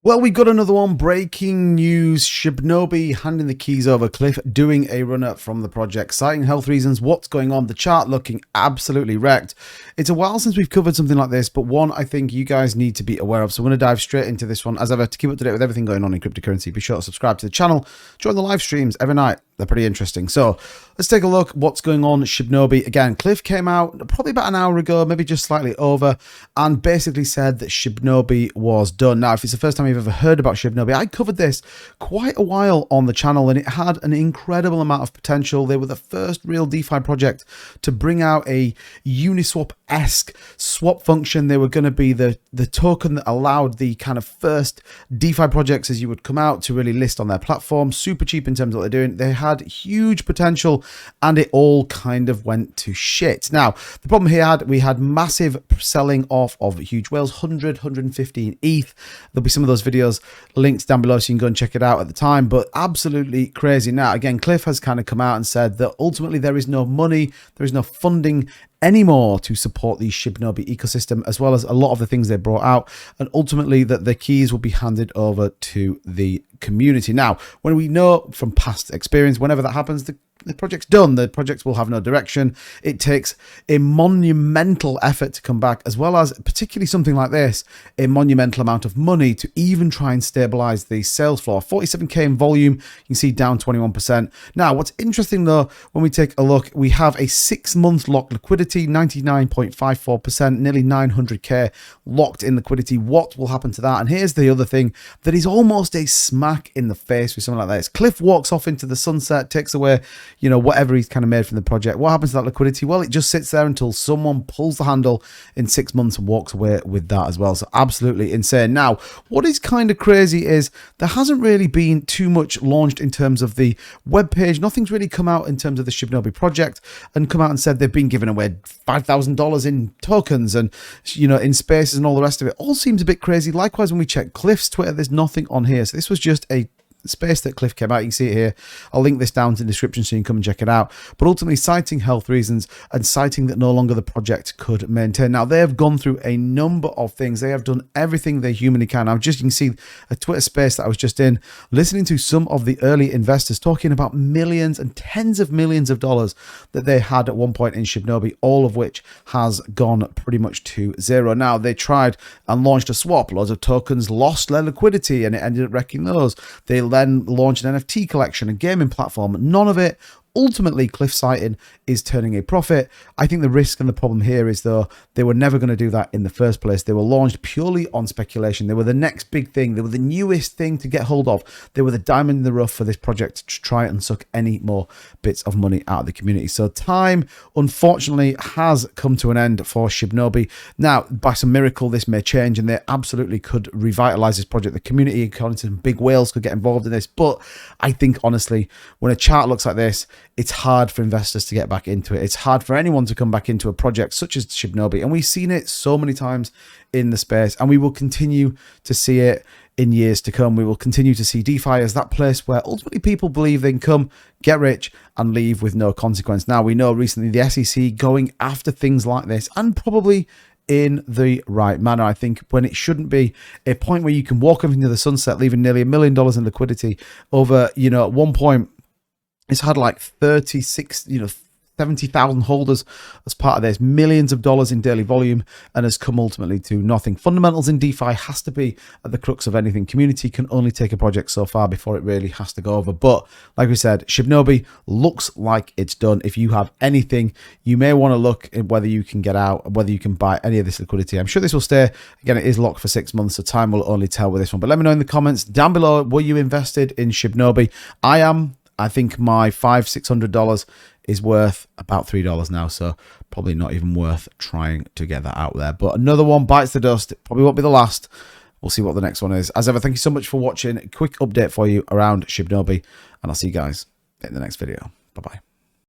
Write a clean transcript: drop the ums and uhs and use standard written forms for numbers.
Well, we got another one. Breaking news. Shibnobi handing the keys over. Cliff doing a run-up from the project. Citing health reasons. What's going on? The chart looking absolutely wrecked. It's a while since we've covered something like this, but one I think you guys need to be aware of. So we're going to dive straight into this one. As ever, to keep up to date with everything going on in cryptocurrency, be sure to subscribe to the channel. Join the live streams every night. They're pretty interesting. So let's take a look what's going on. Shibnobi. Again, Cliff came out probably about an hour ago, maybe just slightly over, and basically said that Shibnobi was done. Now, if it's the first time you've ever heard about Shibnobi, I covered this quite a while on the channel, and it had an incredible amount of potential. They were the first real DeFi project to bring out a Uniswap-esque swap function. They were going to be the token that allowed the kind of first DeFi projects as you would come out to really list on their platform. Super cheap in terms of what they're doing. They had huge potential, and it all kind of went to shit. Now, the problem here we had massive selling off of huge whales, 115 ETH. There'll be some of those videos links down below so you can go and check it out at the time, but absolutely crazy. Now, again, Cliff has kind of come out and said that ultimately there is no money, there is no funding anymore to support the Shibnobi ecosystem, as well as a lot of the things they brought out, and ultimately that the keys will be handed over to the community. Now, when we know from past experience, whenever that happens, the project's done. The project will have no direction. It takes a monumental effort to come back, as well as, particularly something like this, a monumental amount of money to even try and stabilize the sales floor. 47k in volume, you can see down 21%. Now, what's interesting though, when we take a look, we have a 6-month locked liquidity, 99.54%, nearly 900k locked in liquidity. What will happen to that? And here's the other thing that is almost a smack in the face with something like this. Cliff walks off into the sunset, takes away, you know, whatever he's kind of made from the project. What happens to that liquidity? Well, it just sits there until someone pulls the handle in 6 months and walks away with that as well. So absolutely insane. Now, what is kind of crazy is there hasn't really been too much launched in terms of the webpage. Nothing's really come out in terms of the Shibnobi project and come out and said they've been giving away $5,000 in tokens and, you know, in spaces and all the rest of it. All seems a bit crazy. Likewise, when we check Cliff's Twitter, there's nothing on here. So this was just a space that Cliff came out. You can see it here. I'll link this down to the description so you can come and check it out. But ultimately citing health reasons and citing that no longer the project could maintain. Now, they have gone through a number of things. They have done everything they humanly can. Now, just you can see a Twitter space that I was just in, listening to some of the early investors talking about millions and tens of millions of dollars that they had at one point in Shibnobi, all of which has gone pretty much to zero. Now, they tried and launched a swap. Loads of tokens lost their liquidity and it ended up wrecking those. They then launched an NFT collection, a gaming platform. None of it ultimately, Cliff citing, is turning a profit. I think the risk and the problem here is, though, they were never going to do that in the first place. They were launched purely on speculation. They were the next big thing. They were the newest thing to get hold of. They were the diamond in the rough for this project to try and suck any more bits of money out of the community. So time, unfortunately, has come to an end for Shibnobi. Now, by some miracle, this may change, and they absolutely could revitalize this project. The community, according to some big whales, could get involved in this. But I think, honestly, when a chart looks like this, it's hard for investors to get back into it. It's hard for anyone to come back into a project such as Shibnobi. And we've seen it so many times in the space, and we will continue to see it in years to come. We will continue to see DeFi as that place where ultimately people believe they can come, get rich, and leave with no consequence. Now, we know recently the SEC going after things like this, and probably in the right manner. I think when it shouldn't be a point where you can walk up into the sunset, leaving nearly $1 million in liquidity over, you know, at one point, it's had like 36, you know, 70,000 holders as part of this, millions of dollars in daily volume, and has come ultimately to nothing. Fundamentals in DeFi has to be at the crux of anything. Community can only take a project so far before it really has to go over. But like we said, Shibnobi looks like it's done. If you have anything, you may want to look at whether you can get out, whether you can buy any of this liquidity. I'm sure this will stay. Again, it is locked for 6 months, so time will only tell with this one. But let me know in the comments down below, were you invested in Shibnobi? I am. I think my $500-600 is worth about $3 now, so probably not even worth trying to get that out there. But another one bites the dust. It probably won't be the last. We'll see what the next one is. As ever, thank you so much for watching. A quick update for you around Shibnobi, and I'll see you guys in the next video. Bye-bye.